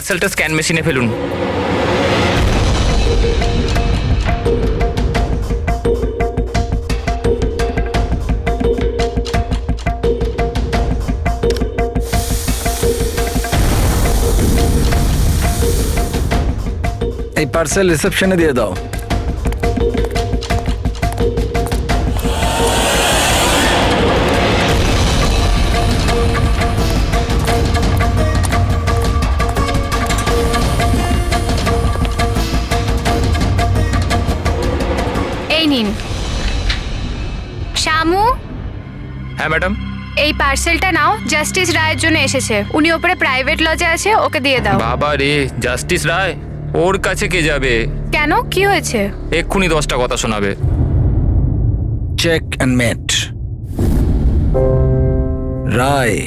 পার্সেলটা স্ক্যান মেশিনে ফেলুন। এই পার্সেল রিসেপশনে দিয়ে দাও। এই নিন। শামু, হ্যাঁ ম্যাডাম। এই পার্সেলটা নাও, জাস্টিস রায়ের জন্য এসেছে। উনি ওপরে প্রাইভেট লজে আছে, ওকে দিয়ে দাও। বাবা রে, জাস্টিস রায়? ওর কাছে কে যাবে? কেন, কি হয়েছে? এক্ষুনি 10টা কথা শোনাবে। চেক অ্যান্ড মেট। রায়,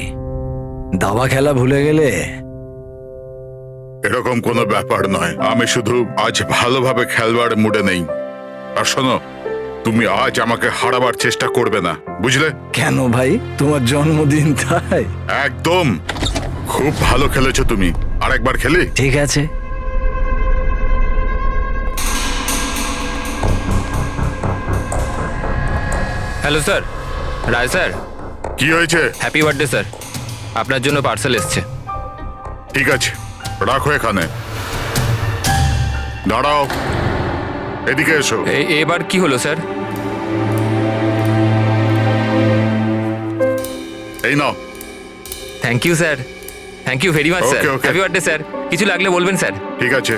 দাবা খেলা ভুলে গেলে? এরকম কোনো ব্যাপার নয়, আমি শুধু আজ ভালোভাবে খেলবার মুডে নেই। আর শোনো, তুমি আজ আমাকে হারাবার চেষ্টা করবে না, বুঝলে? কেন ভাই, তোমার জন্মদিন তাই? একদম। খুব ভালো খেলেছো তুমি, আরেকবার খেলি? ঠিক আছে। হ্যালো স্যার, রায় স্যার। কি হয়েছে? হ্যাপি বার্থডে স্যার, আপনার জন্য পার্সেল এসছে। ঠিক আছে, রাখো এখানে। দাঁড়াও, এদিকে এসো। এবার কি হলো স্যার? এই নাও। Thank you sir, thank you very much sir. Okay, okay. Happy birthday sir. কিছু লাগলে বলবেন স্যার। ঠিক আছে।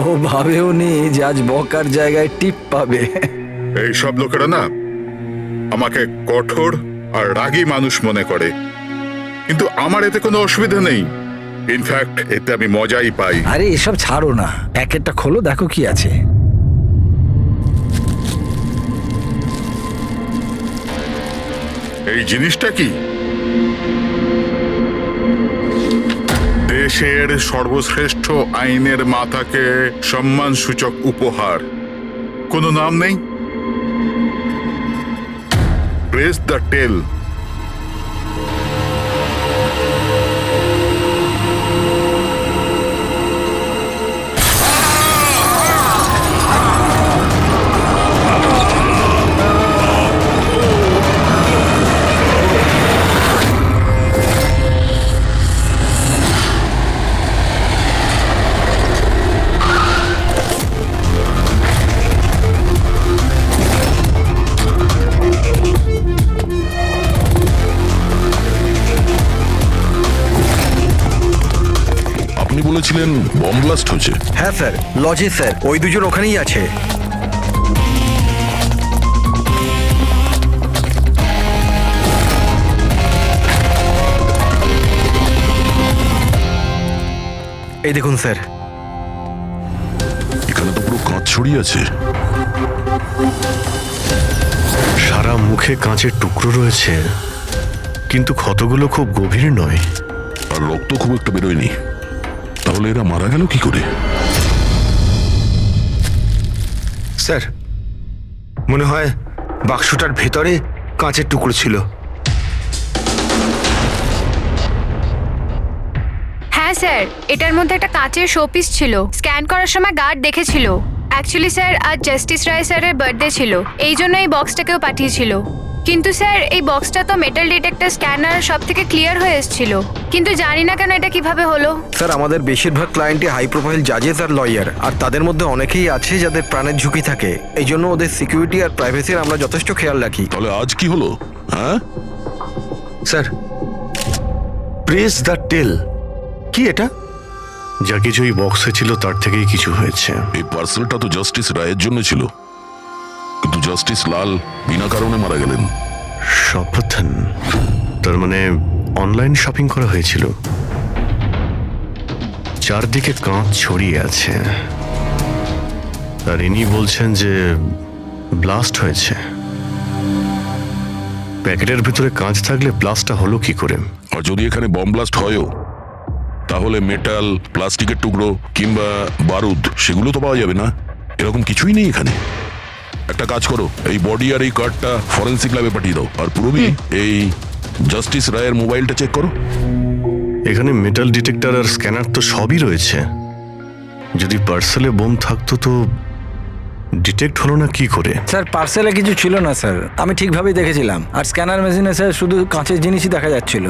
ও ভাবেও নি যে আজ বকার জায়গায় টিপ পাবে। এই সব লোকেরা না আমাকে কঠোর আর রাগী মানুষ মনে করে, কিন্তু আমার এতে কোনো অসুবিধা নেই। ইনফ্যাক্ট এতে আমি মজাই পাই। আরে এসব ছাড়ো না, প্যাকেটটা খোলো, দেখো কি আছে। এই জিনিসটা কি? দেশের সর্বশ্রেষ্ঠ আইনের মাথাকে সম্মানসূচক উপহার। কোনো নাম নেই? প্রেস দ্য টেল। আপনি বলেছিলেন বম ব্লাস্ট হয়েছে। হ্যাঁ স্যার, লজে স্যার, ওই দুজন ওখানেই আছে। এই দেখুন স্যার। এখানে তো পুরো কাঁচ ছড়িয়ে আছে। সারা মুখে কাঁচের টুকরো রয়েছে, কিন্তু ক্ষতগুলো খুব গভীর নয়। আর রক্ত খুব একটা বেরোয়নি। তাহলে এরা মারা গেল কি করে? স্যার, মনে হয় বাক্সটার ভেতরে কাঁচের টুকরো ছিল। হ্যাঁ স্যার, এটার মধ্যে একটা কাঁচের শোপিস ছিল। স্ক্যান করার সময় গার্ড দেখেছিল। অ্যাকচুয়ালি স্যার, আজ জাস্টিস রায় স্যারের বার্থডে ছিল, এই জন্য এই বক্সটাকেও পাঠিয়েছিল। কিন্তু স্যার, এই বক্সটা তো মেটাল ডিটেক্টর স্ক্যানার সব থেকে ক্লিয়ার হয়ে এসেছিল, কিন্তু জানি না কেন এটা কিভাবে হলো। স্যার, আমাদের বেশিরভাগ ক্লায়েন্টই হাই প্রোফাইল জাজেস আর লয়ার, আর তাদের মধ্যে অনেকেই আছে যাদের প্রাণের ঝুঁকি থাকে। এই জন্য ওদের সিকিউরিটি আর প্রাইভেসির আমরা যথেষ্ট খেয়াল রাখি। তাহলে আজ কি হলো? হ্যাঁ স্যার, প্রেস দ্য টেল। কি এটা? যা কিছু এই বক্সে ছিল তার থেকেই কিছু হয়েছে। এই পার্সেলটা তো জাস্টিস রায়ের জন্য ছিল, কিন্তু জাস্টিস লাল বিনা কারণে মারা গেলেন। শপথন, তার মানে অনলাইন শপিং করা হয়েছিল। চারদিকে কাঁচ ছড়িয়ে আছে, আর ইনি বলছেন যে ব্লাস্ট হয়েছে। প্যাকেটের ভিতরে কাঁচ থাকলে ব্লাস্টটা হলো কি করে? আর যদি এখানে বম ব্লাস্ট হয়ও, তাহলে মেটাল, প্লাস্টিকের টুকরো কিংবা বারুদ সেগুলো তো পাওয়া যাবে না। এরকম কিছুই নেই এখানে। একটা কাজ করো, এই বডি আর এই কার্ডটা ফরেন্সিক ল্যাবে পাঠিয়ে দাও। আর পুরবি, এই জাস্টিস রায়ের মোবাইলটা চেক করো। এখানে মেটাল ডিটেক্টর আর স্ক্যানার তো সবই রয়েছে। যদি পার্সেলে বোম থাকতো তো ডিটেক্ট হলো না কি করে? স্যার পার্সেলে কিছু ছিল না স্যার, আমি ঠিকভাবেই দেখেছিলাম। আর স্ক্যানার মেশিনে স্যার শুধু কাঁচের জিনিসই দেখা যাচ্ছিল।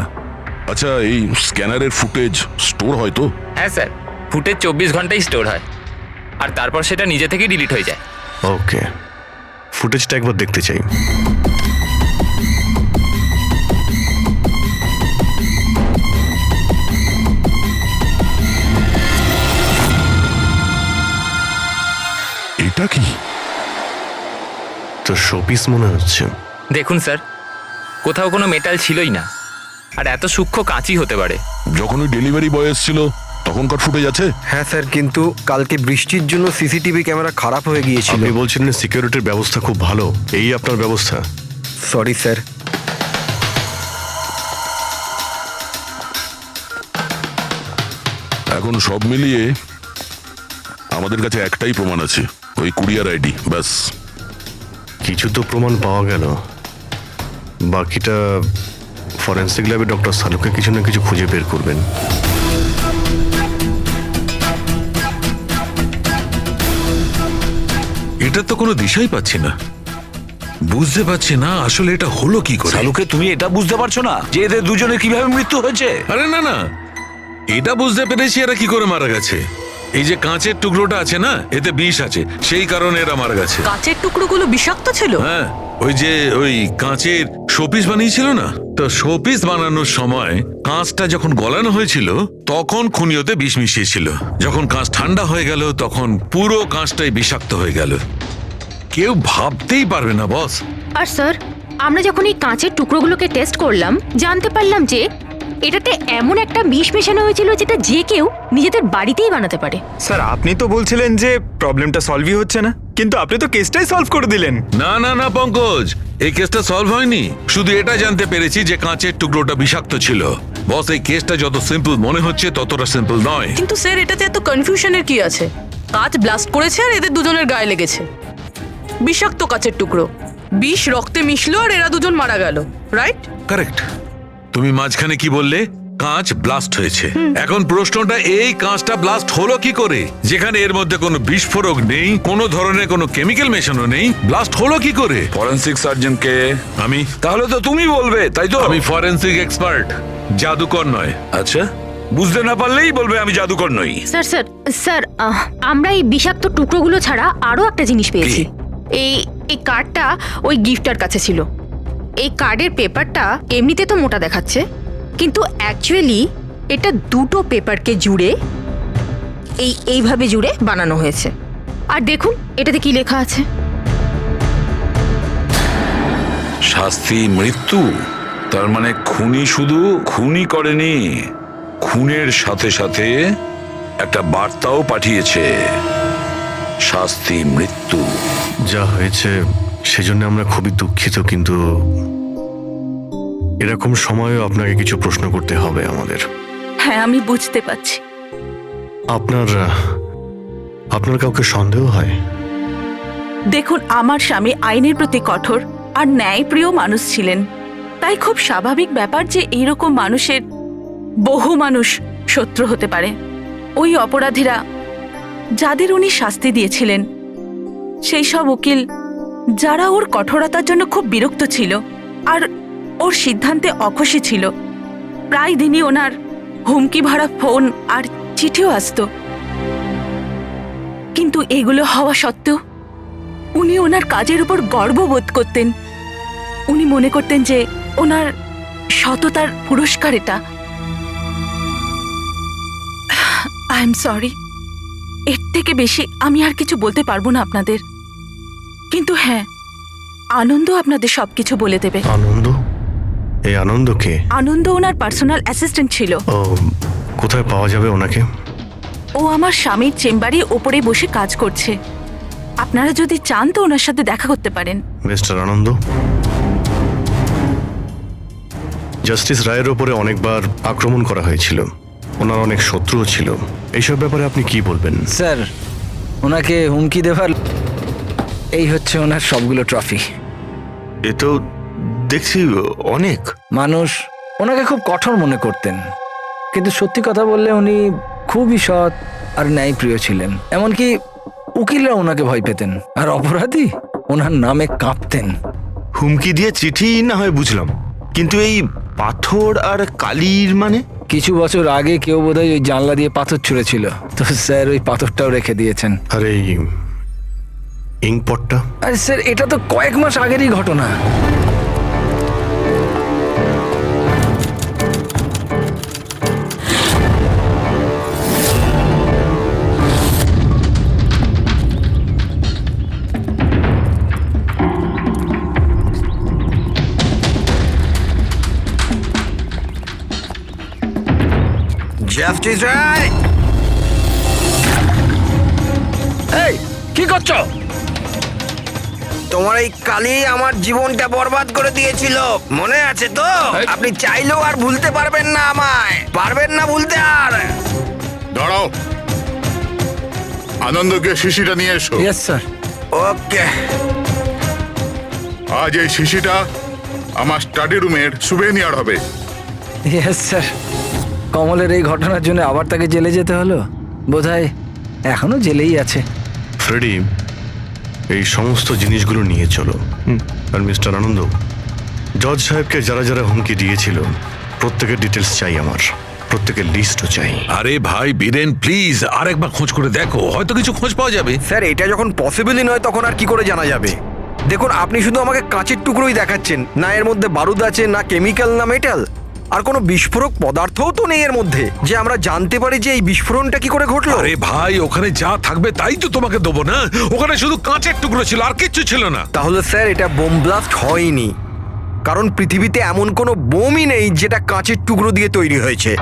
আচ্ছা, এই স্ক্যানারের ফুটেজ স্টোর হয় তো? হ্যাঁ স্যার, ফুটেজ 24 ঘন্টাই স্টোর হয় আর তারপর সেটা নিজে থেকেই ডিলিট হয়ে যায়। ওকে, ফুটেজটা একবার দেখতে চাই। এটা কি? তো শোপিস মনে হচ্ছে। দেখুন স্যার, কোথাও কোনো মেটাল ছিলই না, আর এত সূক্ষ্ম কাঁচই হতে পারে। যখন ওই ডেলিভারি বয় এসেছিল তখনকার ফুটেজ আছে? হ্যাঁ স্যার, কিন্তু কালকে বৃষ্টির জন্য সিসিটিভি ক্যামেরা খারাপ হয়ে গিয়েছিল। আপনি বলছিলেন সিকিউরিটির ব্যবস্থা খুব ভালো, এই আপনার ব্যবস্থা? Sorry sir. এখন সব মিলিয়ে আমাদের কাছে একটাই প্রমাণ আছে, ওই কুরিয়ার আইডি, ব্যাস। কিছু তো প্রমাণ পাওয়া গেল, বাকিটা ফরেন্সিক ল্যাবে ডক্টর সালুকে কিছু না কিছু খুঁজে বের করবেন। এটা তো কোনো দিশাই পাচ্ছি না, বুঝতে পারছি না আসলে এটা হলো কি করে। শালুকে তুমি এটা বুঝতে পারছো না যে এদের দুজনের কিভাবে মৃত্যু হয়েছে? আরে না না, এটা বুঝতে পেরেছি এরা কি করে মারা গেছে। এই যে কাঁচের টুকরোটা আছে না, এতে বিষ আছে, সেই কারণে এরা মারা গেছে। কাঁচের টুকরোগুলো বিষাক্ত ছিল? হ্যাঁ, ওই কাঁচের শোপিস বানিয়েছিল না, তো শোপিস বানানোর সময় কাঁচটা যখন গলানো হয়েছিল তখন খুনিওতে বিষ মিশিয়েছিল। যখন কাঁচ ঠান্ডা হয়ে গেল তখন পুরো কাঁচটাই বিষাক্ত হয়ে গেল। কেউ ভাবতেই পারবে না বস। আর স্যার, আমরা যখন এই কাঁচের টুকরোগুলোকে টেস্ট করলাম জানতে পারলাম যে এটাতে এমন একটা বিষ মেশানো হয়েছিল যেটা যে কেউ নিজেদের বাড়িতেই বানাতে পারে। স্যার, আপনি তো বলছিলেন যে প্রবলেমটা সলভই হচ্ছে না, কিন্তু আপনি তো কেসটাই সলভ করে দিলেন। না না না পঙ্কজ, এই কেসটা সলভ হয়নি। শুধু এটা জানতে পেরেছি যে কাঁচের টুকরোটা বিষাক্ত ছিল। বস, এই কেসটা যত সিম্পল মনে হচ্ছে ততটা সিম্পল নয়। কিন্তু স্যার, এটাতে এত কনফিউশনের কি আছে? কাঁচ ব্লাস্ট করেছে আর এদের দুজনের গায়ে লেগেছে। বিষাক্ত কাঁচের টুকরো, বিষ রক্তে মিশলো আর এরা দুজন মারা গেল, রাইট? কারেক্ট। তুমি মাঝখানে কি বললে? কাঁচ ব্লাস্ট হয়েছে। এখন প্রশ্নটা, এই কাঁচটা ব্লাস্ট হলো কি করে? যেখানে এর মধ্যে কোনো বিস্ফোরক নেই, কোনো ধরনের কোনো কেমিক্যাল মেশানো নেই, ব্লাস্ট হলো কি করে? ফরেন্সিক সার্জনকে? আমি? তাহলে তো তুমি বলবে, তাই তো? আমি ফরেন্সিক এক্সপার্ট, জাদুকর নয়। আচ্ছা, বুঝতে না পারলেই বলবে আমি জাদুকর নই। স্যার স্যার স্যার, আমরা এই বিষাক্ত টুকরোগুলো ছাড়া আরো একটা জিনিস পেয়েছি। এই এই কার্ডটা ওই গিফটার কাছে ছিল। এই কার্ডের পেপারটা এমনিতে তো মোটা দেখাচ্ছে, কিন্তু অ্যাকচুয়ালি এটা দুটো পেপারকে জুড়ে এইভাবে জুড়ে বানানো হয়েছে। আর দেখুন এটাতে কি লেখা আছে। শাস্তি মৃত্যু, তার মানে খুনি শুধু খুনই করেনি, খুনের সাথে সাথে একটা বার্তাও পাঠিয়েছে, শাস্তি মৃত্যু। যা হয়েছে সেজন্য আমরা খুবই দুঃখিত, কিন্তু এরকম সময়েও আপনাকে কিছু প্রশ্ন করতে হবে আমাদের। হ্যাঁ, আমি বুঝতে পারছি। আপনার কাউকে সন্দেহ হয়? দেখুন, আমার স্বামী আইনের প্রতি কঠোর আর ন্যায়প্রিয় মানুষ ছিলেন, তাই খুব স্বাভাবিক ব্যাপার যে এইরকম মানুষের বহু মানুষ শত্রু হতে পারে। ওই অপরাধীরা যাদের উনি শাস্তি দিয়েছিলেন, সেই সব উকিল যারা ওর কঠোরতার জন্য খুব বিরক্ত ছিল আর ওর সিদ্ধান্তে অখুশি ছিল, প্রায় দিনই ওনার হুমকি ভরা ফোন আর চিঠিও আসতো। কিন্তু এগুলো হওয়া সত্ত্বেও উনি ওনার কাজের উপর গর্ববোধ করতেন। উনি মনে করতেন যে ওনার সততার পুরস্কার এটা। আই এম সরি, এর থেকে বেশি আমি আর কিছু বলতে পারবো না আপনাদের। কিন্তু হ্যাঁ, আনন্দ আপনাদের সবকিছু বলে দেবে। আনন্দ? এই আনন্দ কে? আনন্দ ওনার পার্সোনাল অ্যাসিস্ট্যান্ট ছিল। ও, কোথায় পাওয়া যাবে ওনাকে? ও আমার স্বামীর চেম্বারে ওপরে বসে কাজ করছে। আপনারা যদি চান তো ওনার সাথে দেখা করতে পারেন। মিস্টার আনন্দ, জাস্টিস রায়ের ওপরে অনেকবার আক্রমণ করা হয়েছিল, ওনার অনেক শত্রুও ছিল। এইসব ব্যাপারে আপনি কি বলবেন? স্যার, ওনাকে হুমকি দেওয়ার এই হচ্ছে ওনার সবগুলো ট্রফি। এ তো দেখছি অনেক। মানুষ ওনাকে খুব কঠোর মনে করতেন, কিন্তু সত্যি কথা বললে উনি খুবই সৎ আর ন্যায়প্রিয় ছিলেন। এমনকি উকিলরা ওনাকে ভয় পেতেন, আর অপরাধী ওনার নামে কাঁপতেন। হুমকি দিয়ে চিঠি না হয় বুঝলাম, কিন্তু এই পাথর আর কালির মানে? কিছু বছর আগে কেউ বোধহয় ওই জানলা দিয়ে পাথর ছুঁড়েছিল, তো স্যার ওই পাথরটাও রেখে দিয়েছেন। আর এই ইঙ্কপটটা? আরে স্যার, এটা তো কয়েক মাস আগেরই ঘটনা। জাস্টিস রায়, এই কি করছো? তোমার এই কালি আমার জীবনটা বরবাদ করে দিয়েছিল, মনে আছে তো? আপনি চাইলেও আর ভুলতে পারবেন না, আমায় পারবেন না ভুলতে আর। দাঁড়াও, আনন্দকে শিশিটা নিয়ে এসো। Yes sir. ওকে। আজ এই শিশিটা আমার স্টাডি রুমের সুভেনিয়ার হবে। Yes sir. কমলের এই ঘটনার জন্য আবার তাকে জেলে যেতে হলো, বোধহয় এখনো জেলেই আছে। ফ্রেডি, এই সমস্ত জিনিসগুলো নিয়ে চলো। আর মিস্টার আনন্দ, জজ সাহেবকে যারা যারা হুমকি দিয়েছিল প্রত্যেকের ডিটেলস চাই আমার, প্রত্যেকের লিস্টও চাই। আরে ভাই বীরেন, প্লিজ আরেকবার খোঁজ করে দেখো, হয়তো কিছু খোঁজ পাওয়া যাবে। স্যার, এটা যখন পসিবলই নয় তখন আর কি করে জানা যাবে? দেখুন, আপনি শুধু আমাকে কাঁচের টুকরোই দেখাচ্ছেন, না এর মধ্যে বারুদ আছে, না কেমিক্যাল, না মেটাল, আর কোনো বিস্ফোরক পদার্থও তো নেই এর মধ্যে, যে আমরা জানতে পারি যে এই বিস্ফোরণটা কি করে ঘটলো। আরে ভাই, ওখানে যা থাকবে তাই তো তোমাকে দেবো না? ওখানে শুধু কাঁচের টুকরো ছিল, আর কিচ্ছু ছিল না। তাহলে স্যার এটা বোম ব্লাস্ট হয়নি, কারণ পৃথিবীতে এমন কোনো বোমই নেই যেটা কাঁচের টুকরো দিয়ে তৈরি হয়েছে।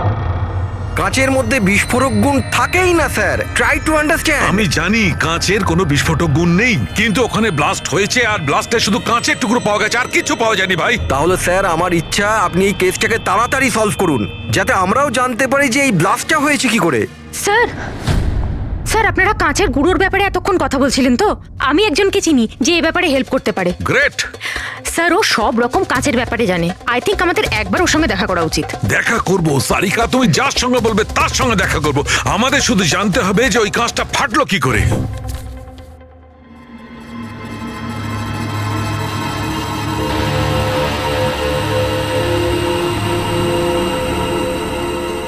কাঁচের মধ্যে বিস্ফোরক গুণ থাকেই না স্যার, ট্রাই টু আন্ডারস্ট্যান্ড। আমি জানি কাঁচের কোনো বিস্ফোটক গুণ নেই, কিন্তু ওখানে ব্লাস্ট হয়েছে, আর ব্লাস্টে শুধু কাঁচের টুকরো পাওয়া গেছে, আর কিছু পাওয়া যায়নি ভাই। তাহলে স্যার আমার ইচ্ছা আপনি এই কেসটাকে তাড়াতাড়ি সলভ করুন, যাতে আমরাও জানতে পারি যে এই ব্লাস্টটা হয়েছে কি করে। স্যার, স্যার আপনারা কাঁচের গুঁড়োর ব্যাপারে এতক্ষণ কথা বলছিলেন তো? আমি একজনকে চিনি যে এই ব্যাপারে হেল্প করতে পারে। গ্রেট। স্যার, ও সব রকম কাঁচের ব্যাপারে জানে। আই থিঙ্ক আমাদের একবার ওর সঙ্গে দেখা করা উচিত। দেখা করব সারিকা, তুমি যার সঙ্গে বলবে তার সঙ্গে দেখা করব। আমাদের শুধু জানতে হবে যে ওই কাঁচটা ফাটলো কি করে।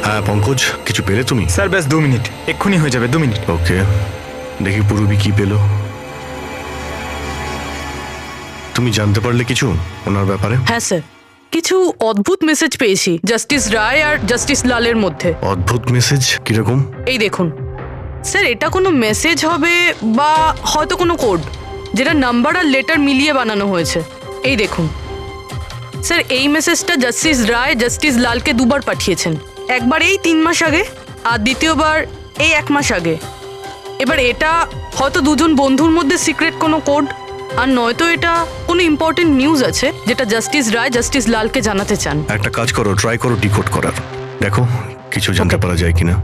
হ্যাঁ পঙ্কজ, কিছু পেলে তুমি? স্যার ব্যাস 2 মিনিট, এক্ষুনি হয়ে যাবে, 2 মিনিট। ওকে, দেখি পূরবী কি পেলো। তুমি জানতে পারলে কিছু ওনার ব্যাপারে? হ্যাঁ স্যার, কিছু অদ্ভুত মেসেজ পেয়েছি জাস্টিস রায় আর জাস্টিস লালের মধ্যে। অদ্ভুত মেসেজ? কিরকম? এই দেখুন স্যার, এটা কোনো মেসেজ হবে বা হয়তো কোনো কোড, যেটা নাম্বার আর লেটার মিলিয়ে বানানো হয়েছে। এই দেখুন স্যার, এই মেসেজটা জাস্টিস রায় জাস্টিস লালকে 2 বার পাঠিয়েছেন। একবার এই 3 মাস আগে, আর দ্বিতীয়বার এই 1 মাস আগে। এবার এটা হয়তো দুজন বন্ধুর মধ্যে সিক্রেট কোনো কোড, আর নয়তো এটা কোনো ইম্পর্টেন্ট নিউজ আছে যেটা জাস্টিস রায় জাস্টিস লালকে জানাতে চান। একটা কাজ করো, ট্রাই করো ডিকোড করার, দেখো কিছু জানতে পারা যায় কিনা।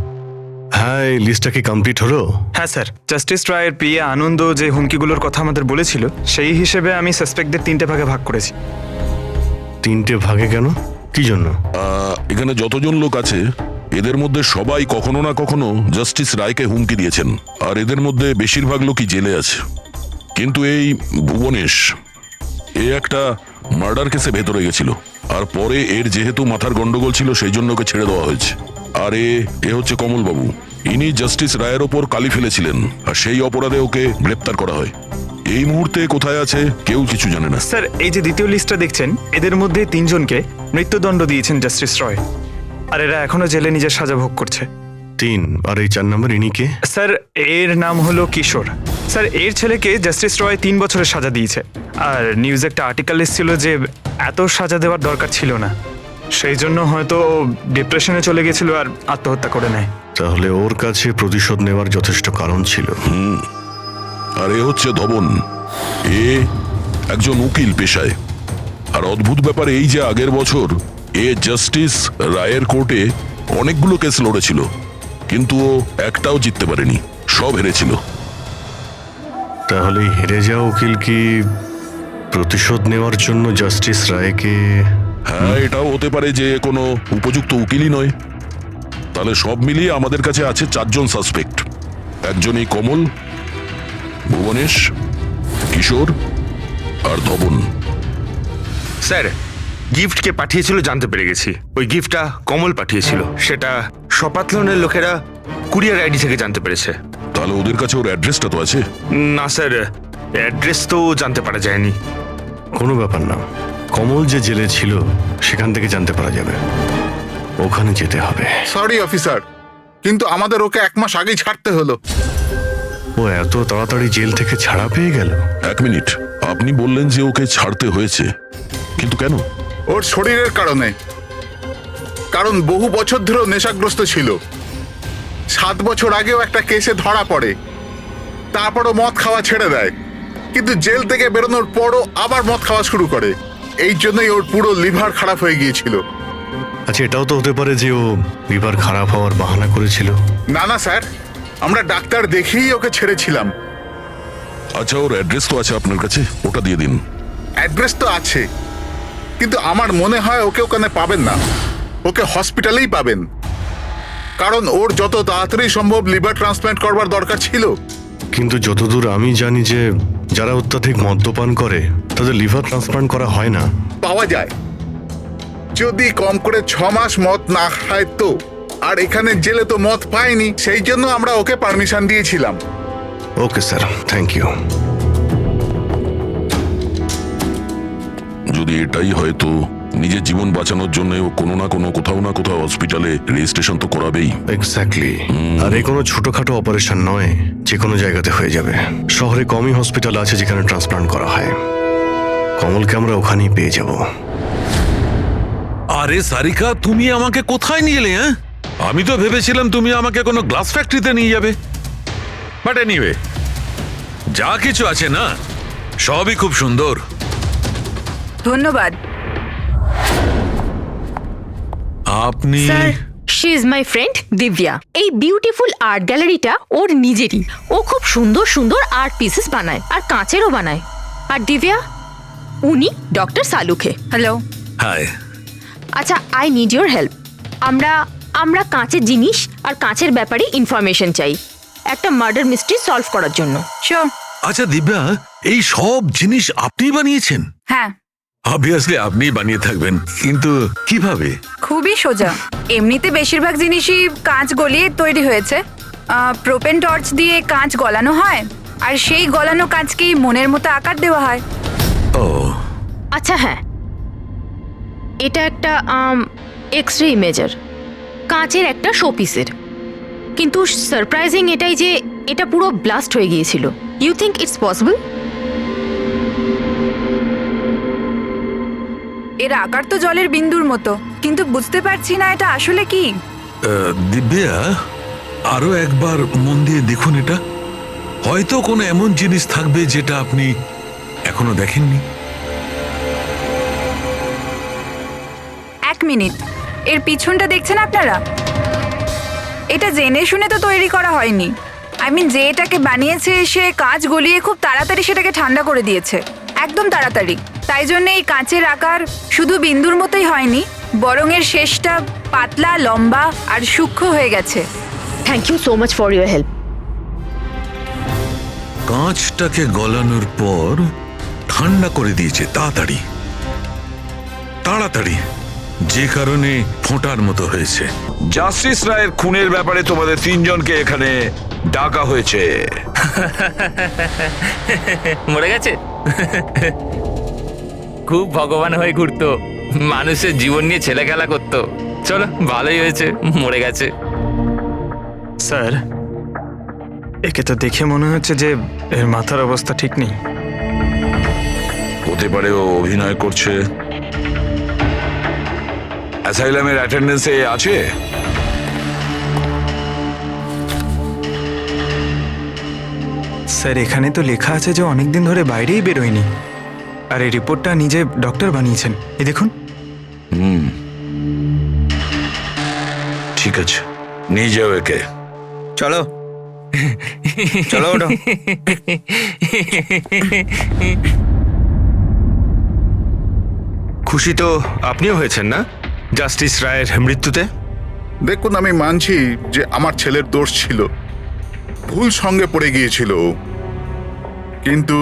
হ্যাঁ, এই লিস্টটা কি কমপ্লিট হলো? হ্যাঁ স্যার, জাস্টিস রায়ের পিএ আনন্দ যে হুমকিগুলোর কথা আমাদের বলেছিল, সেই হিসেবে আমি সাসপেক্টদের 3টে ভাগে ভাগ করেছি। 3টে ভাগে কেন, কি জন্য? এখানে যতজন লোক আছে এদের মধ্যে সবাই কখনো না কখনো জাস্টিস রায়কে হুমকি দিয়েছেন, আর এদের মধ্যে বেশিরভাগ লোকই জেলে আছে। কিন্তু এই ভুবনেশ, এ একটা মার্ডার কেসে ভেতরে গেছিল, আর পরে এর যেহেতু মাথার গন্ডগোল ছিল সেই জন্য ওকে ছেড়ে দেওয়া হয়েছে। আর এ হচ্ছে কমলবাবু, ইনি জাস্টিস রায়ের ওপর কালি ফেলেছিলেন, আর সেই অপরাধে ওকে গ্রেপ্তার করা হয়। এই মুহূর্তে কোথায় আছে কেউ কিছু জানে না। স্যার, এই যে দ্বিতীয় লিস্টটা দেখছেন, এদের মধ্যে 3 জনকে মৃত্যুদণ্ড দিয়েছেন জাস্টিস রয়, আর এরা এখনো জেলে নিজের সাজা ভোগ করছে। 3, আর এই 4 নম্বর ইনি কে? স্যার, এর নাম হলো কিশোর। স্যার, এর ছেলেকে জাস্টিস রয় 3 বছরের সাজা দিয়েছে, আর নিউজে একটা আর্টিকেল এসেছিল যে এত সাজা দেওয়ার দরকার ছিল না, সেই জন্য হয়তো ডিপ্রেশনে চলে গেছিল আর আত্মহত্যা করে নেয়। তাহলে ওর কাছে প্রতিশোধ নেওয়ার যথেষ্ট কারণ ছিল। আর এ হচ্ছে ধবন, এ একজন উকিল পেশায়। আর অদ্ভুত ব্যাপার এই যে আগের বছর এ জাস্টিস রায়ের কোর্টে অনেকগুলো কেস লড়েছিল, কিন্তু ও একটাও জিততে পারেনি, সব হেরেছিল। তাহলে হেরে যাওয়া উকিল কি প্রতিশোধ নেওয়ার জন্য জাস্টিস রায়কে? হ্যাঁ, এটাও হতে পারে যে কোনো উপযুক্ত উকিলই নয়। তাহলে সব মিলিয়ে আমাদের কাছে আছে 4 জন সাসপেক্ট। একজনই কমল, ভুবনেশ, কিশোর আর ধবন। স্যার, গিফট কে পাঠিয়েছিল জানতে পেরে গেছি। ওই গিফটটা কমল পাঠিয়েছিল, সেটা শপাথলনের লোকেরা কুরিয়ার আইডি থেকে জানতে পেরেছে। তাহলে ওদের কাছে ওর অ্যাড্রেসটা তো আছে? না স্যার, অ্যাড্রেস তো জানতে পারা যায়নি। কোনো ব্যাপার না, কমল যে জেলে ছিল সেখান থেকে জানতে পারা যাবে। ওখানে যেতে হবে। সরি অফিসার, কিন্তু আমাদের ওকে 1 মাস আগেই ছাড়তে হলো। ও এত তাড়াতাড়ি জেল থেকে ছাড়া পেয়ে গেল? 1 মিনিট, আপনি বললেন যে ওকে ছাড়তে হয়েছে, কিন্তু কেন? ওর শরীরের কারণে। কারণ বহু বছর ধরেও নেশাগ্রস্ত ছিল। 7 বছর আগেও একটা কেসে ধরা পড়ে, তারপরও মদ খাওয়া ছেড়ে দেয়, কিন্তু জেল থেকে বেরোনোর পরও আবার মদ খাওয়া শুরু করে। এই জন্যই ওর পুরো লিভার খারাপ হয়ে গিয়েছিল। আচ্ছা, এটাও তো হতে পারে যে ও লিভার খারাপ হওয়ার বাহানা করেছিল। না না স্যার, আমরা ডাক্তার দেখেই ওকে ছেড়েছিলাম। আচ্ছা, ওর অ্যাড্রেস তো আছে আপনার কাছে, ওটা দিয়ে দিন। অ্যাড্রেস তো আছে, কিন্তু আমার মনে হয় ওকে ওখানে পাবেন না, ওকে হসপিটালেই পাবেন। কারণ ওর যত তাড়াতাড়ি সম্ভব লিভার ট্রান্সপ্ল্যান্ট করবার দরকার ছিল। কিন্তু যতদূর আমি জানি যে যারা অত্যাধিক মদ্যপান করে তাদের লিভার ট্রান্সপ্লান্ট করা হয় না। পাওয়া যায়, যদি কম করে 6 মাস মদ না খায় তো। আর এখানে জেলে তো মদ পায়নি, সেই জন্য আমরা ওকে পারমিশন দিয়েছিলাম। Okay sir, thank you. যদি এটাই হয় তো নিজের জীবন বাঁচানোর জন্য ও কোনো না কোনো কোথাও না কোথাও হসপিটালে রেজিস্ট্রেশন তো করাবেই। এক্স্যাক্টলি। আর এই কোনো ছোটখাটো অপারেশন নয়, যে কোনো জায়গাতে হয়ে যাবে। শহরে কমই হসপিটাল আছে যেখানে ট্রান্সপ্লান্ট করা হয়। কমলকে আমরা ওখানেই পেয়ে যাব। আরে সারিকা, তুমি আমাকে কোথায় নিয়ে এলে? হ্যাঁ, আমি তো ভেবেছিলাম তুমি আমাকে কোনো গ্লাস ফ্যাক্টরিতে নিয়ে যাবে। বাট এনিওয়ে, যা কিছু আছে না, সবই খুব সুন্দর। ধন্যবাদ। আপনি sir, she is my friend Divya. এই বিউটিফুল আর্ট গ্যালারিটা ওর নিজেরই। ও খুব সুন্দর সুন্দর আর্ট পিসেস বানায়, আর কাঁচেরও বানায়। আর দিব্যা, উনি ডক্টর সালুখে। হ্যালো। হাই। আচ্ছা, আই নিড ইয়োর হেল্প। আমরা কাঁচের জিনিস আর কাঁচের ব্যাপারে ইনফরমেশন চাই একটা মার্ডার মিস্ট্রি সলভ করার জন্য। শিওর। আচ্ছা দিব্যা, এই সব জিনিস আপনি বানিয়েছেন? হ্যাঁ, অবভিয়াসলি আপনি বানিয়ে থাকবেন, কিন্তু কিভাবে? খুবই সোজা। এমনিতে বেশিরভাগ জিনিসই কাঁচ গলিয়ে তৈরি হয়েছে। প্রোপেন টর্চ দিয়ে কাঁচ গলানো হয়, আর সেই গলানো কাঁচকেই মনের মতো আকার দেওয়া হয়। ও আচ্ছা, হ্যাঁ, এটা একটা এক্স রে ইমেজার, কাঁচের একটা শোপিসের। কিন্তু সারপ্রাইজিং এটাই যে এটা পুরো ব্লাস্ট হয়ে গিয়েছিল। You think it's possible? এর আকার তো জলের বিন্দুর মতো, কিন্তু বুঝতে পারছি না এটা আসলে কি। দিব্যা, আরো একবার মন দিয়ে দেখুন এটা। হয়তো কোনো এমন জিনিস থাকবে যেটা আপনি এখনো দেখেননি। 1 মিনিট, এর পিছনটা দেখছেন আপনারা? এটা জেনে শুনে তো তৈরি করা হয়নি। আই মিন, যে এটাকে বানিয়েছে সে কাঁচ গলিয়ে খুব তাড়াতাড়ি সেটাকে ঠান্ডা করে দিয়েছে, একদম তাড়াতাড়ি। তাই জন্য এই কাঁচের আকার শুধু বিন্দুর মতোই হয়নি, বরং এর শেষটা পাতলা, লম্বা আর সূক্ষ্ম হয়ে গেছে। Thank you so much for your help. কাঁচটাকে গলানোর পর ঠান্ডা করে দিয়েছে তাড়াতাড়ি তাড়াতাড়ি, যে কারণে ফোঁটার মতো হয়েছে। জাস্টিস রায়ের খুনের ব্যাপারে তোমাদের 3 জনকে এখানে ডাকা হয়েছে। মরে গেছে? খুব ভগবান হয়ে ঘুরতো, মানুষের জীবন নিয়ে ছেলে খেলা করতো। চলো, ভালোই হয়েছে মরে গেছে। স্যার, একে তো দেখে মনে হচ্ছে যে এর মাথার অবস্থা ঠিক নেই। হতে পারে ও অভিনয় করছে। অ্যাসাইলামের অ্যাটেন্ডেন্সে আছে? স্যার, এখানে তো লেখা আছে যে অনেকদিন ধরে বাইরেই বেরোয়নি, আর এই রিপোর্টটা নিজে ডক্টর বানিয়েছেন। এই দেখুন। ঠিক আছে, নিয়ে যাও একে। চলো চলো ওঠো। খুশি তো আপনিও হয়েছেন না জাস্টিস রায়ের মৃত্যুতে? দেখুন, আমি মানছি যে আমার ছেলের দোষ ছিল, ভুল সঙ্গে পড়ে গিয়েছিল ও। কিন্তু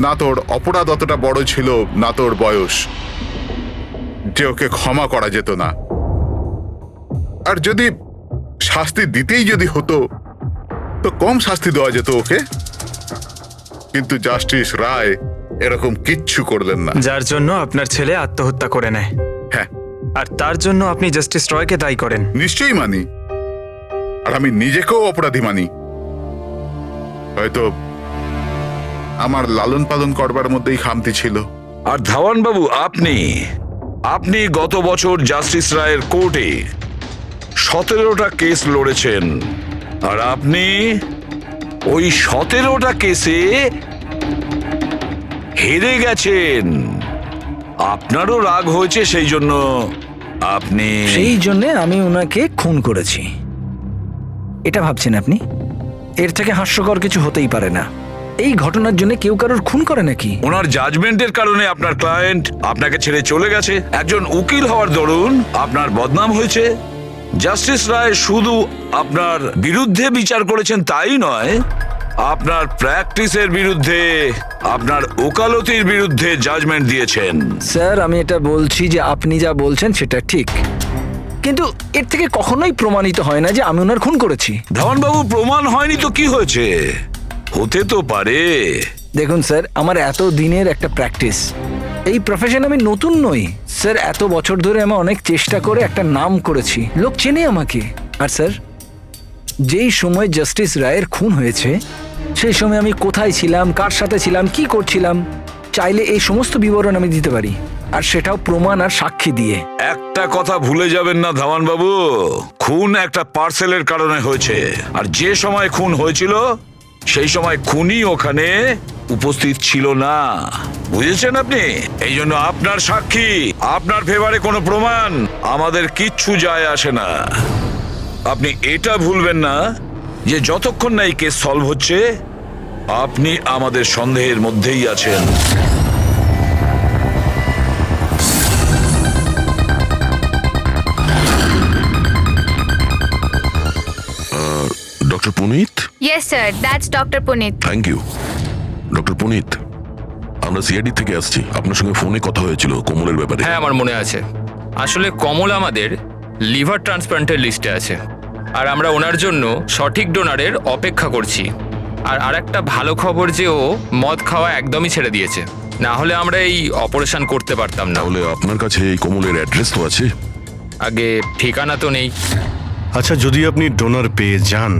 না তোর অপরাধ অতটা বড় ছিল, না তোর বয়স, যে ওকে ক্ষমা করা যেত না। আর যদি শাস্তি দিতেই যদি হতো তো কম শাস্তি দেওয়া যেত ওকে। কিন্তু জাস্টিস রায় এরকম কিচ্ছু করলেন না। যার জন্য আপনার ছেলে আত্মহত্যা করে নেয়, হ্যাঁ, আর তার জন্য আপনি জাস্টিস রয়কে দায়ী করেন। নিশ্চয়ই মানি, আর আমি নিজেকেও অপরাধী মানি। হয়তো আমার লালন পালন করবার মধ্যেই খামতি ছিল। আর ধাওয়ান বাবু, আপনি গত বছর জাস্টিস রায়ের কোর্টে 17টা কেস লড়েছেন, আর আপনি ওই 17টা কেসে হেরে গেছেন। আপনারও রাগ হয়েছে, সেই জন্য আপনি সেই জন্য আমি ওনাকে খুন করেছি, এটা ভাবছেন আপনি? এর থেকে হাস্যকর কিছু হতেই পারে না। এই ঘটনার জন্য কেউ কারোর খুন করে নাকি? ওনার জাজমেন্টের কারণে আপনার ক্লায়েন্ট আপনাকে ছেড়ে চলে গেছে। একজন উকিল হওয়ার দরুন আপনার বদনাম হয়েছে। জাস্টিস রায় শুধু আপনার বিরুদ্ধে বিচার করেছেন তাই নয়, আপনার প্র্যাকটিসের বিরুদ্ধে, আপনার ওকালতির বিরুদ্ধে জাজমেন্ট দিয়েছেন। স্যার, আমি এটা বলছি যে আপনি যা বলছেন সেটা ঠিক, কিন্তু এর থেকে কখনোই প্রমাণিত হয় না যে আমি ওনার খুন করেছি। ধাওয়ান বাবু, প্রমাণ হয়নি তো কি হয়েছে? হতে তো পারে। দেখুন স্যার, আমার এত দিনের একটা প্র্যাকটিস, এই প্রফেশন আমি নতুন নই স্যার। এত বছর ধরে আমি অনেক চেষ্টা করে একটা নাম করেছি, লোক চেনে আমাকে। আর স্যার, যেই সময় জাস্টিস রায়ের খুন হয়েছে সেই সময় আমি কোথায় ছিলাম, কার সাথে ছিলাম, কি করছিলাম, চাইলে এই সমস্ত বিবরণ আমি দিতে পারি, আর সেটাও প্রমাণ আর সাক্ষী দিয়ে। একটা কথা ভুলে যাবেন না ধাওয়ান বাবু, খুন একটা পার্সেলের কারণে হয়েছে, আর যে সময় খুন হয়েছিল সেই সময় খুনি ওখানে উপস্থিত ছিল না। বুঝেছেন আপনি? এই জন্য আপনার সাক্ষী, আপনার ফেভারে কোনো প্রমাণ আমাদের কিচ্ছু যায় আসে না। আপনি এটা ভুলবেন না যে যতক্ষণ না এই কেস সলভ হচ্ছে আপনি আমাদের সন্দেহের মধ্যেই আছেন। Doctor Punit? Yes sir, that's doctor Punit. Thank you. Doctor Punit, আমরা সিআইডি থেকে আসছি, আপনার সঙ্গে ফোনে কথা হয়েছিল কমলের ব্যাপারে। হ্যাঁ, আমার মনে আছে। আসলে কমল আমাদের লিভার ট্রান্সপ্লান্টের লিস্টে আছে, আর আমরা ওনার জন্য সঠিক ডোনারের অপেক্ষা করছি। আর আরেকটা ভালো খবর যে ও মদ খাওয়া একদমই ছেড়ে দিয়েছে, না হলে আমরা এই অপারেশন করতে পারতাম না। তাহলে আপনার কাছে এই কমলের অ্যাড্রেস তো আছে? আগে ঠিকানা তো নেই। আচ্ছা, যদি আপনি ডোনার পেয়ে যান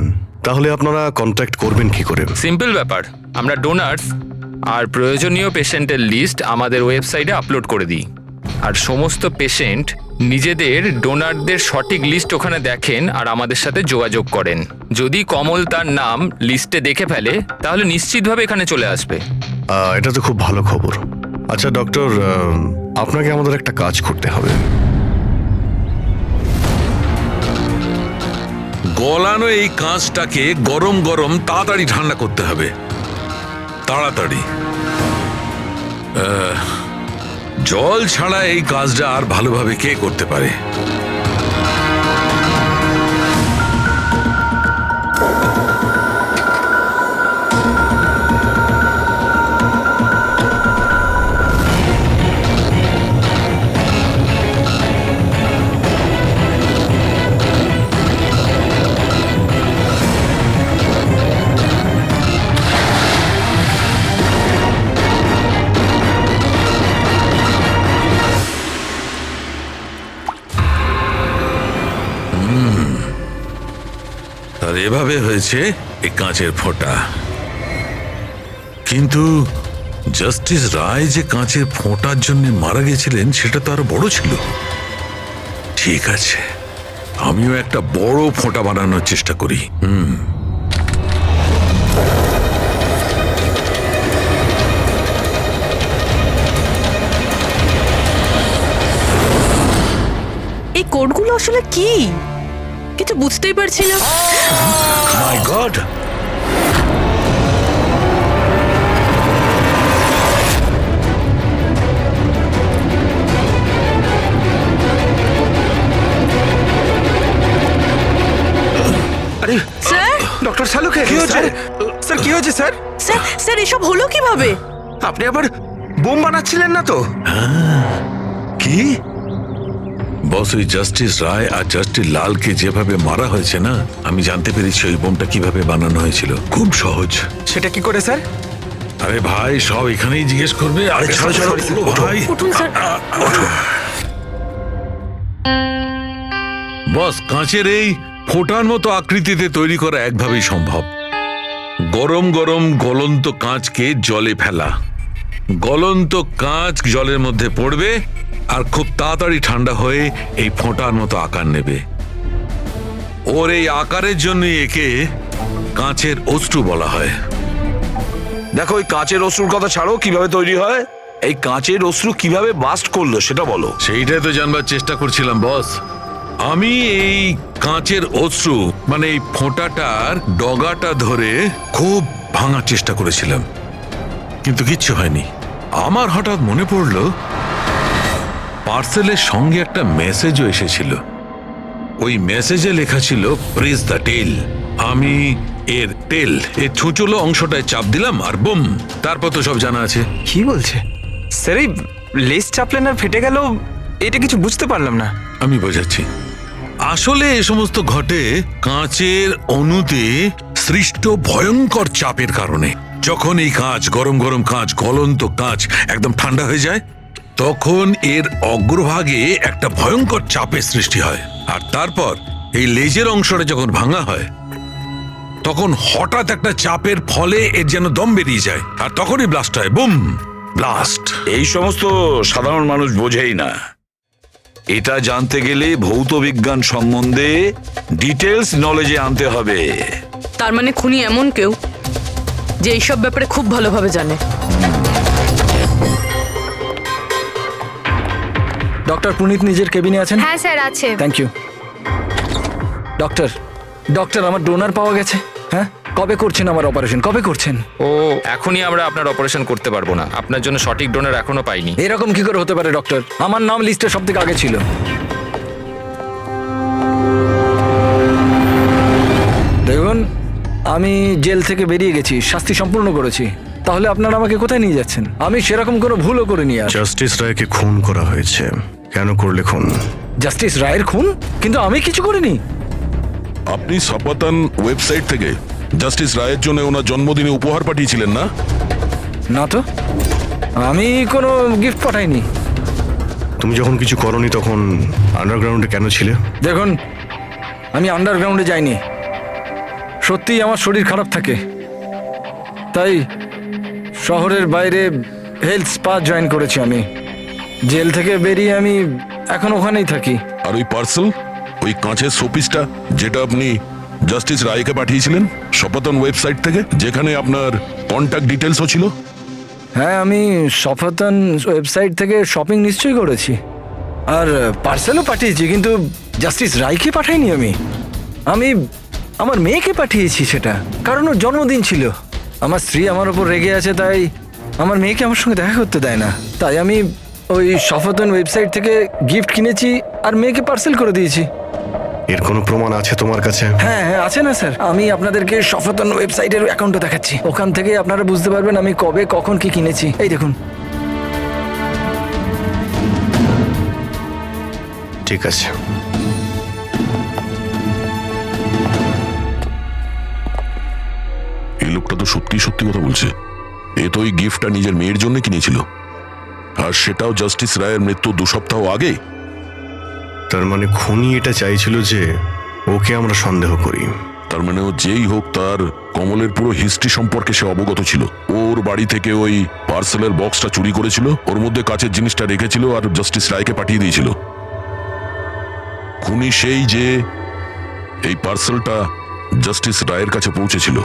তাহলে আপনারা কন্ট্যাক্ট করবেন কি করে? সিম্পল ব্যাপার, আমরা ডোনার্স আর প্রয়োজনীয় পেশেন্টের লিস্ট আমাদের ওয়েবসাইটে আপলোড করে দিই, আর সমস্ত পেশেন্ট নিজেদের ডোনারদের সঠিক লিস্ট ওখানে দেখেন আর আমাদের সাথে যোগাযোগ করেন। যদি কমল তার নাম লিস্টে দেখে ফেলে তাহলে নিশ্চিতভাবে এখানে চলে আসবে। এটা তো খুব ভালো খবর। আচ্ছা ডক্টর, আপনাকে আমাদের একটা কাজ করতে হবে। গলানো এই কাঁচটাকে গরম গরম তাড়াতাড়ি ঠান্ডা করতে হবে, তাড়াতাড়ি। জল ছাড়া এই কাজটা আর ভালোভাবে কে করতে পারে? আর এভাবে হয়েছে এই কাঁচের ফোঁটা। কিন্তু জাস্টিস রায় যে কাঁচের ফোঁটার জন্য মারা গেছিলেন সেটা তো আরো বড় ছিল। ঠিক আছে, আমিও একটা বড় ফোঁটা বানানোর চেষ্টা করি। এই কোডগুলো আসলে কি কিছু বুঝতেই পারছি না। মাই গড! ডক্টর শালুকে কি হয়েছে স্যার কি হয়েছে স্যার স্যার স্যার এসব হলো কিভাবে? আপনি আবার বোম বানাচ্ছিলেন না তো? কি বস, ওই জাস্টিস রায় আর জাস্টিস লালকে যেভাবে মারা হয়েছে না, আমি জানতে পেরেছি ওই বোমটা কিভাবে বানানো হয়েছিল। খুব সহজ। সেটা কি করে স্যার? আরে ভাই, সব এখানেই জিজ্ঞেস করবে। আরে ছাড়ো, ছাড়ো, ওঠো। ভাই, উঠুন স্যার। বস, কাঁচের এই ফোঁটার মতো আকৃতিতে তৈরি করা একভাবেই সম্ভব। গরম গরম গলন্ত কাঁচকে জলে ফেলা, গলন্ত কাঁচ জলের মধ্যে পড়বে আর খুব তাড়াতাড়ি ঠান্ডা হয়ে এই ফোঁটার মতো আকার নেবে। ওর এই আকারের জন্য একে কাঁচের অশ্রু বলা হয়। দেখো, ওই কাঁচের অশ্রুর কথা ছাড়ো, কিভাবে তৈরি হয়? এই কাঁচের অশ্রু কিভাবে বাস্ট করলো সেটা বলো। সেইটাই তো জানবার চেষ্টা করছিলাম বস। আমি এই কাঁচের অশ্রু মানে এই ফোঁটাটার ডগাটা ধরে খুব ভাঙার চেষ্টা করেছিলাম, কিন্তু কিচ্ছু হয়নি। আমার হঠাৎ মনে পড়লো পার্সেলের সঙ্গে একটা মেসেজও এসেছিল। ওই মেসেজে লেখা ছিল প্রেস দ্য টেল। আমি এর টেল, এর ছুঁচলো অংশটায় চাপ দিলাম আর বুম, তারপর তো সব জানা আছে। কি বলছে স্যার? এই লেস চাপলেন আর ফেটে গেল, এটা কিছু বুঝতে পারলাম না। আমি বোঝাচ্ছি। আসলে এ সমস্ত ঘটে কাঁচের অণুতে সৃষ্ট ভয়ঙ্কর চাপের কারণে। যখন এই কাঁচ, গরম গরম কাঁচ, গলন্ত কাঁচ একদম ঠান্ডা হয়ে যায়, তখন এর অগ্রভাগে একটা ভয়ঙ্কর চাপের সৃষ্টি হয়। আর তারপর এই লেজের অংশটা যখন ভাঙা হয়, তখন হঠাৎ একটা চাপের ফলে এর যেন দম বেরিয়ে যায়, আর তখনই ব্লাস্ট হয়। Broom, blast. এই সমস্ত সাধারণ মানুষ বোঝেই না। এটা জানতে গেলে ভৌত বিজ্ঞান সম্বন্ধে ডিটেলস নলেজে আনতে হবে। তার মানে খুনি এমন কেউ যে এইসব ব্যাপারে খুব ভালোভাবে জানে। ডক্টর পুনিত নিজের কেবিনে আছেন? হ্যাঁ স্যার, আছে। Thank you. ডক্টর, ডক্টর, আমার ডোনার পাওয়া গেছে। হ্যাঁ, কবে করছেন আমার অপারেশন? কবে করছেন? ও এখনই আমরা আপনার অপারেশন করতে পারবো না, আপনার জন্য সঠিক ডোনার এখনো পাইনি। এরকম কি করে হতে পারে ডক্টর? আমার নাম লিস্টে সব থেকে আগে ছিল। দেখুন, আমি জেল থেকে বেরিয়ে গেছি, শাস্তি সম্পূর্ণ করেছি। তাহলে আপনারা আমাকে কোথায় নিয়ে যাচ্ছেন? আমি সেরকম কোনো ভুলও করিনি। আর জাস্টিস রায়কে খুন করা হয়েছে। কেন করলে খুন? জাস্টিস রায়ের খুন? কিন্তু আমি কিছু করিনি। আপনি সপাতন ওয়েবসাইট থেকে জাস্টিস রায়ের জন্য ওনার জন্মদিনে উপহার পাঠিয়েছিলেন না? না তো, আমি কোনো গিফট পাঠাইনি। তুমি যখন কিছু করনি তখন আন্ডারগ্রাউন্ডে কেন ছিলে? দেখুন, আমি আন্ডারগ্রাউন্ডে যাইনি। সত্যিই আমার শরীর খারাপ থাকে, তাই শহরের বাইরে হেলথ স্পা জয়েন করেছি আমি। জেল থেকে বেরিয়ে আমি এখন ওখানেই থাকি। আর ওই পার্সেল, ওই কাঁচের শোপিসটা যেটা আপনি জাস্টিস রায়কে পাঠিয়েছিলেন সপাতন ওয়েবসাইট থেকে, যেখানে আপনার কন্ট্যাক্ট ডিটেলসও ছিল? হ্যাঁ, আমি সফাতন ওয়েবসাইট থেকে শপিং নিশ্চয়ই করেছি, আর পার্সেলও পাঠিয়েছি, কিন্তু জাস্টিস রায়কে পাঠাইনি। আমি আমার মেয়েকে পাঠিয়েছি সেটা, কারণ ওর জন্মদিন ছিল। আমার স্ত্রী আমার ওপর রেগে আছে, তাই আমার মেয়েকে আমার সঙ্গে দেখা করতে দেয় না। তাই আমি ওই সফাতন ওয়েবসাইট থেকে গিফট কিনেছি আর মেয়েকে পার্সেল করে দিয়েছি। এর কোনো প্রমাণ আছে তোমার কাছে? হ্যাঁ হ্যাঁ, আছে না স্যার। আমি আপনাদেরকে সফাতন ওয়েবসাইটের অ্যাকাউন্টটা দেখাচ্ছি, ওখান থেকে আপনারা বুঝতে পারবেন আমি কবে কখন কি কিনেছি। এই দেখুন। ঠিক আছে। এই লোকটা তো সত্যি সত্যি কথা বলছে। এ তো ওই গিফটটা নিজের মেয়ের জন্য কিনেছিল, আর সেটাও জাস্টিস রায়ের মৃত্যু 2 সপ্তাহ আগে। তার মানে খুনি এটা চাইছিল যে ওকে আমরা সন্দেহ করি। তার মানে ও যেই হোক, তার কমলের পুরো হিস্ট্রি সম্পর্কে সে অবগত ছিল। ওর বাড়ি থেকে ওই পার্সেলের বক্সটা চুরি করেছিল, ওর মধ্যে কাচের জিনিসটা রেখেছিল আর জাস্টিস রায়কে পাঠিয়ে দিয়েছিল। খুনি সেই যে এই পার্সেলটা জাস্টিস রায়ের কাছে পৌঁছেছিল।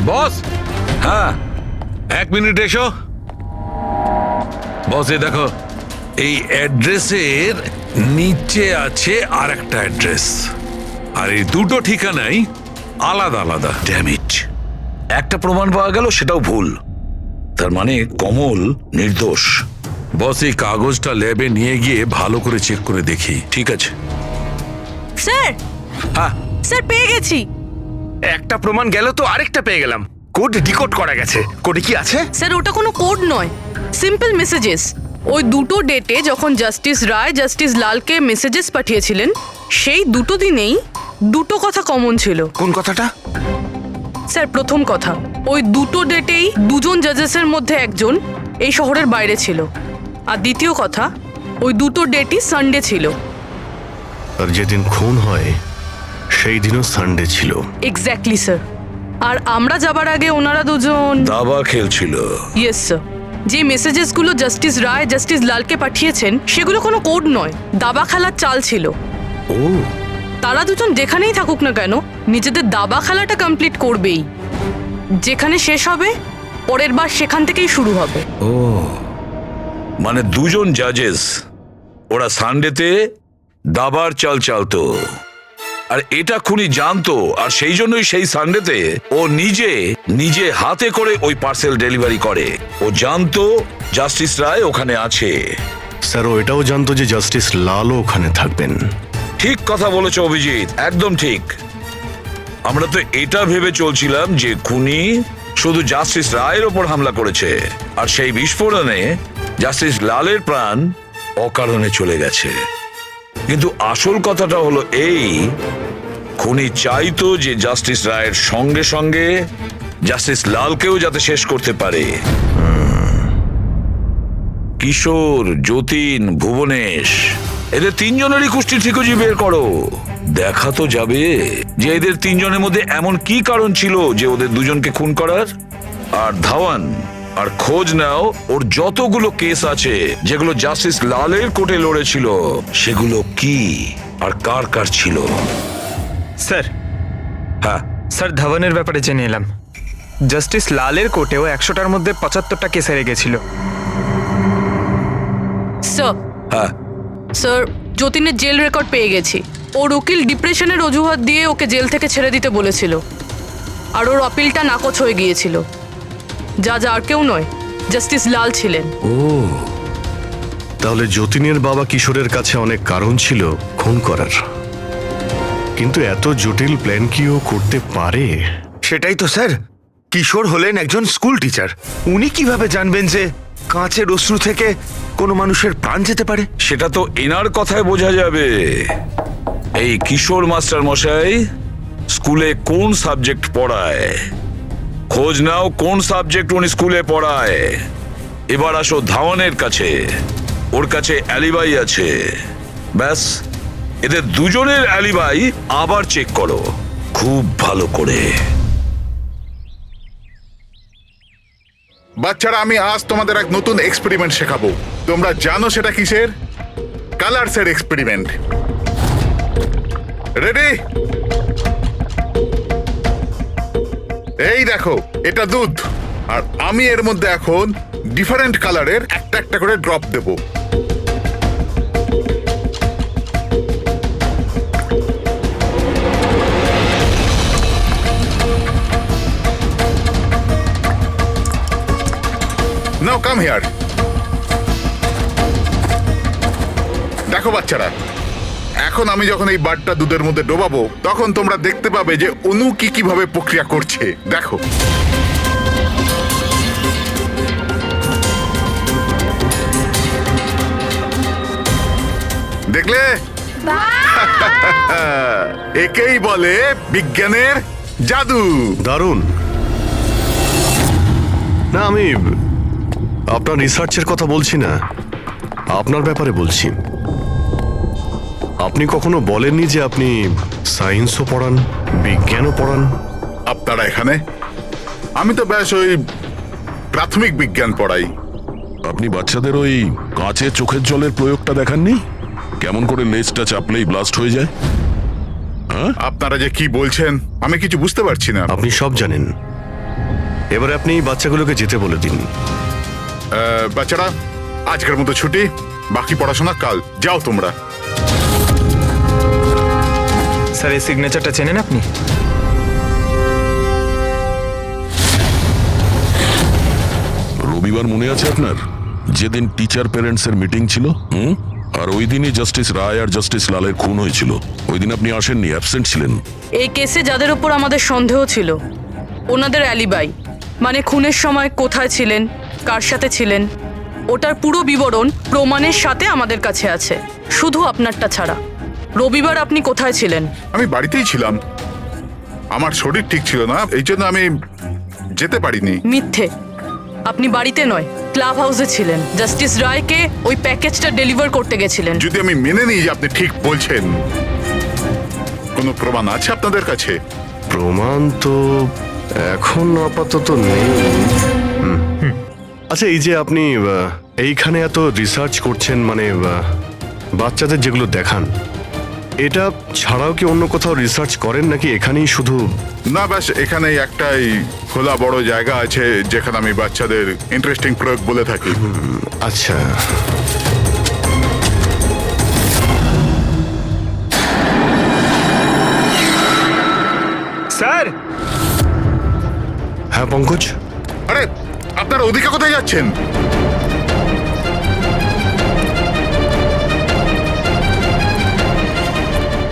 বস, হ্যাঁ 1 মিনিট এসো। বস এই দেখো, এই অ্যাড্রেসের নিচে আছে আর একটা অ্যাড্রেস, আর এই দুটো ঠিকানাই আলাদা আলাদা। ড্যামিট, একটা প্রমাণ পাওয়া গেল, সেটাও ভুল। তার মানে কমল নির্দোষ। বস এই কাগজটা ল্যাবে নিয়ে গিয়ে ভালো করে চেক করে দেখি। ঠিক আছে। স্যার, হ্যাঁ, স্যার পেয়ে গেছি। একটা প্রমাণ গেল তো আরেকটা পেয়ে গেলাম। কোড ডিকোড করা গেছে। কোডে কি আছে? স্যার ওটা কোনো কোড নয়, সিম্পল মেসেজেস। ওই দুটো ডেটে যখন জাস্টিস রায় জাস্টিস লালকে মেসেজেস পাঠিয়েছিলেন, সেই দুটো দিনেই দুটো কথা কমন ছিল। কোন কথাটা? স্যার প্রথম কথা, ওই দুটো ডেটেই দুজন জাজেসের মধ্যে একজন এই শহরের বাইরে ছিল। আর দ্বিতীয় কথা, ওই দুটো ডেটই সানডে ছিল। আর যেদিন খুন হয় সেই দিনও সানডে ছিল। Exactly sir. আর আমরা যাবার আগে ওনারা দুজন দাবা খেলছিল। Yes sir. যে মেসেজেসগুলো জাস্টিস রায় জাস্টিস লালকে পাঠিয়েছেন সেগুলো কোনো কোড নয়, দাবা খেলার চাল ছিল। ও, তারা দুজন যেখানেই থাকুক না কেন নিজেদের দাবা খেলাটা কমপ্লিট করবেই। যেখানে শেষ হবে পরের বার সেখান থেকেই শুরু হবে। ও, মানে দুজন জাজেস, ওরা সানডেতে দাবার চাল চালতো, আর এটা খুনি জানতো, আর সেই জন্যই সেই সানডেতে ও নিজে হাতে করে ওই পার্সেল ডেলিভারি করে। ও জানতো জাস্টিস রায় ওখানে আছে। স্যার ও এটাও জানতো যে জাস্টিস লালও ওখানে থাকবেন। ঠিক কথা বলেছো অভিজিৎ, একদম ঠিক। আমরা তো এটা ভেবে চলছিলাম যে খুনি শুধু জাস্টিস রায়ের ওপর হামলা করেছে, আর সেই বিস্ফোরণে জাস্টিস লালের প্রাণ অকারণে চলে গেছে। কিন্তু আসল কথাটা হলো এই, খুনি চাইতো যে জাস্টিস রায়ের সঙ্গে সঙ্গে জাস্টিস লালকেও যাতে শেষ করতে পারে। কিশোর, যতীন, ভুবনেশ, এদের তিনজনেরই কুষ্টি ঠিকুজি বের করো। দেখা তো যাবে যে এদের তিনজনের মধ্যে এমন কি কারণ ছিল যে ওদের দুজনকে খুন করার। আর ধাওয়ান, আর খোঁজ নাও ওর যতগুলো কেস আছে যেগুলো জাস্টিস লালের কোর্টে লড়েছিল, সেগুলো কি আর কার কার ছিল। স্যার, হ্যাঁ, স্যার ধাওয়ানের ব্যাপারে জেনে এলাম। জাস্টিস লালের কোর্টেও 100টার মধ্যে 75টা কেস হেরে গেছিল। স্যার, হ্যাঁ, স্যার যতীনের জেল রেকর্ড পেয়ে গেছি। ওর উকিল ডিপ্রেশনের অজুহাত দিয়ে ওকে জেল থেকে ছেড়ে দিতে বলেছিল, আর ওর আপিলটা নাকচ হয়ে গিয়েছিল। যা আর কেউ নয়, জাস্টিস লাল ছিলেন। তাহলে যতীনের বাবা কিশোরের কাছে অনেক কারণ ছিল খুন করার, কিন্তু এত জটিল প্ল্যান কি ও করতে পারে? সেটাই তো স্যার। কিশোর হলেন একজন স্কুল টিচার। উনি কিভাবে জানবেন যে কাঁচের অশ্রু থেকে কোনো মানুষের প্রাণ যেতে পারে? সেটা তো এনার কথায় বোঝা যাবে। এই কিশোর মাস্টার মশাই স্কুলে কোন সাবজেক্ট পড়ায়, খোঁজ নাও কোন সাবজেক্ট উনি স্কুলে পড়ায়। এবার আসো ধাওয়ানের কাছে, ওর কাছে অ্যালিবাই আছে। ব্যাস, এদের দুজনের অ্যালিবাই আবার চেক করো খুব ভালো করে। বাচ্চারা, আমি আজ তোমাদের এক নতুন এক্সপেরিমেন্ট শেখাবো। তোমরা জানো সেটা কিসের? কালারসের এক্সপেরিমেন্ট। রেডি? এই দেখো, এটা দুধ, আর আমি এর মধ্যে এখন ডিফারেন্ট কালারের একটা একটা করে drop Dev. Now come here. দেখো বাচ্চারা, এখন আমি যখন এই বারটা দুধের মধ্যে ডোবাবো, তখন তোমরা দেখতে পাবে যে অনু কিভাবে প্রক্রিয়া করছে। দেখো, দেখলে? একেই বলে বিজ্ঞানের জাদু। দারুণ। না, আমি আপনার রিসার্চের কথা বলছি না, আপনার ব্যাপারে বলছি। আপনি কখনো বলেননি যে আপনি সায়েন্সও পড়ান, বিজ্ঞানও পড়ান? আপনারা এখানে? আমি তো ব্যাস ওই প্রাথমিক বিজ্ঞান পড়াই। আপনি বাচ্চাদের ওই কাঁচের চোখের জলের প্রয়োগটা দেখাননি? কেমন করে লেজটা চাপলেই ব্লাস্ট হয়ে যায়? আপনারা যে কি বলছেন আমি কিছু বুঝতে পারছি না। আপনি সব জানেন, এবারে আপনি বাচ্চাগুলোকে যেতে বলে দিন। বাচ্চারা আজকের মতো ছুটি, বাকি পড়াশোনা কাল। যাও তোমরা। স্যার এই সিগনেচারটা চেনেন আপনি? রবিবার মনে আছে আপনার, যেদিন টিচার প্যারেন্টসের মিটিং ছিল? আর ওই দিনই জাস্টিস রায় আর জাস্টিস লালের খুন হয়েছিল। ওই দিন আপনি আসেননি, অ্যাবসেন্ট ছিলেন। এই কেসে যাদের উপর আমাদের সন্দেহ ছিল ওনাদের অ্যালিবাই, মানে খুনের সময় কোথায় ছিলেন, কার সাথে ছিলেন, ওটার পুরো বিবরণ প্রমাণের সাথে আমাদের কাছে আছে, শুধু আপনারটা ছাড়া। রবিবার আপনি কোথায় ছিলেন? আমি বাড়িতেই ছিলাম, আমার শরীর ঠিক ছিল না, এই জন্য আমি যেতে পারিনি। মিথ্যে, আপনি বাড়িতে নয় ক্লাব হাউসে ছিলেন, জাস্টিস রায়কে ওই প্যাকেজটা ডেলিভার করতে গেছিলেন। যদি আমি মেনে নিই যে আপনি ঠিক বলছেন, কোনো প্রমাণ আছে আপনাদের কাছে? প্রমাণ তো এখন আপাতত নেই। আচ্ছা, এই যে আপনি এইখানে এত রিসার্চ করছেন, মানে বাচ্চাদের যেগুলো দেখান, এটা ছাড়াও কি অন্য কোথাও রিসার্চ করেন নাকি এখানেই শুধু? না, ব্যাস এখানেই একটাই খোলা বড় জায়গা আছে যেখানে আমি বাচ্চাদের ইন্টারেস্টিং প্রয়োগ বলে থাকি। আচ্ছা, স্যার। হ্যাঁ পঙ্কজ। আরে আপনারা ওদিকে কোথায় যাচ্ছেন?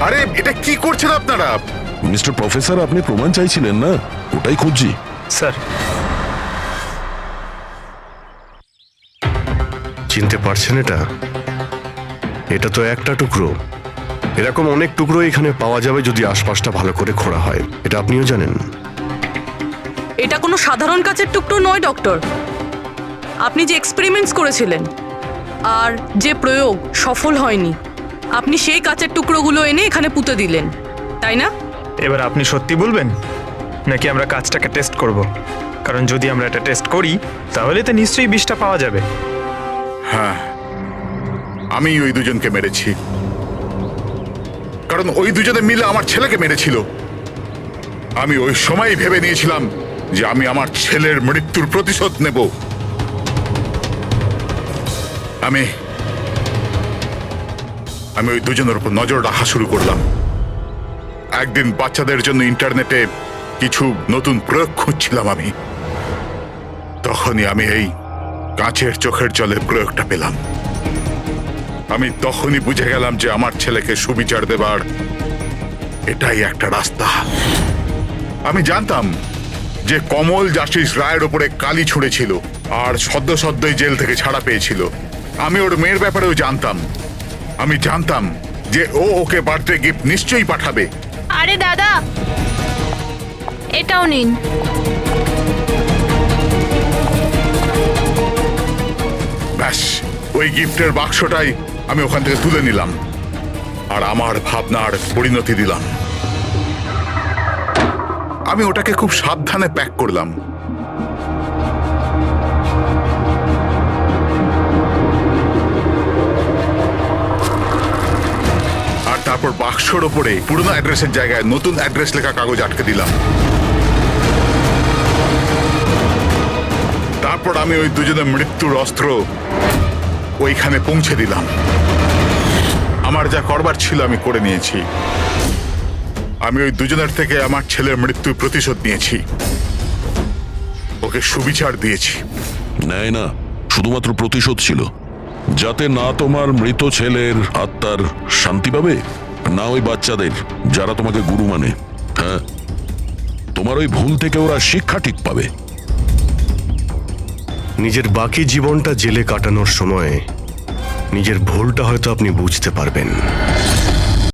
আরে এটা কি করছেন আপনারা? মিস্টার প্রফেসর, আপনি প্রমাণ চাইছিলেন না, ওটাই খুঁজছি। স্যার চিনতে পারছেন এটা? এটা তো একটা টুকরো। এরকম অনেক টুকরো এখানে পাওয়া যাবে যদি আশপাশটা ভালো করে খোঁড়া হয়, এটা আপনিও জানেন। এটা কোনো সাধারণ কাচের টুকরো নয় ডক্টর। আপনি যে এক্সপেরিমেন্টস করেছিলেন আর যে প্রয়োগ সফল হয়নি, আপনি সেই কাচের টুকরোগুলো এনে এখানে পুঁতে দিলেন, তাই না? এবার আপনি সত্যি বলবেন নাকি আমরা কাজটাকে টেস্ট করব? কারণ যদি আমরা এটা টেস্ট করি তাহলে তো নিশ্চয়ই বিষটা পাওয়া যাবে। হ্যাঁ, আমি ওই দুজনকে মেরেছি, কারণ ওই দুজনে মিলে আমার ছেলেকে মেরেছিল। আমি ওই সময় ভেবে নিয়েছিলাম যে আমি আমার ছেলের মৃত্যুর প্রতিশোধ নেব। আমি ওই দুজনের উপর নজর রাখা শুরু করলাম। একদিন বাচ্চাদের জন্য ইন্টারনেটে কিছু নতুন প্রয়োগ খুঁজছিলাম আমি, তখনই আমি এই কাঁচের চোখের জলের প্রয়োগটা পেলাম। আমি তখনই বুঝে গেলাম যে আমার ছেলেকে সুবিচার দেবার এটাই একটা রাস্তা। আমি জানতাম যে কমল জাস্টিস রায়ের উপরে কালি ছুঁড়েছিল আর সদ্যই জেল থেকে ছাড়া পেয়েছিল। আমি ওর মেয়ের ব্যাপারেও জানতাম। আমি জানতাম যে ও ওকে বার্থডে গিফট নিশ্চয়ই পাঠাবে। আরে দাদা, এটাও নিন। ব্যাস, ওই গিফটের বাক্সটাই আমি ওখান থেকে তুলে নিলাম আর আমার ভাবনার পরিণতি দিলাম। আমি ওটাকে খুব সাবধানে প্যাক করলাম। আর তারপর বাক্সর ওপরে পুরনো অ্যাড্রেসের জায়গায় নতুন অ্যাড্রেস লেখা কাগজ আটকে দিলাম। তারপর আমি ওই দুজনের মৃত্যুর অস্ত্র ওইখানে পৌঁছে দিলাম। আমার যা করবার ছিল আমি করে নিয়েছি। আমি ওই দুজনের থেকে আমার ছেলের মৃত্যুর প্রতিশোধ নিয়েছি, ওকে সুবিচার দিয়েছি। নেয় না, শুধুমাত্র প্রতিশোধ ছিল, যাতে না তোমার মৃত ছেলের আত্মার শান্তি পাবে, না ওই বাচ্চাদের যারা তোমাকে গুরু মানে। হ্যাঁ, তোমার ওই ভুল থেকে ওরা শিক্ষা ঠিক পাবে। নিজের বাকি জীবনটা জেলে কাটানোর সময় নিজের ভুলটা হয়তো আপনি বুঝতে পারবেন।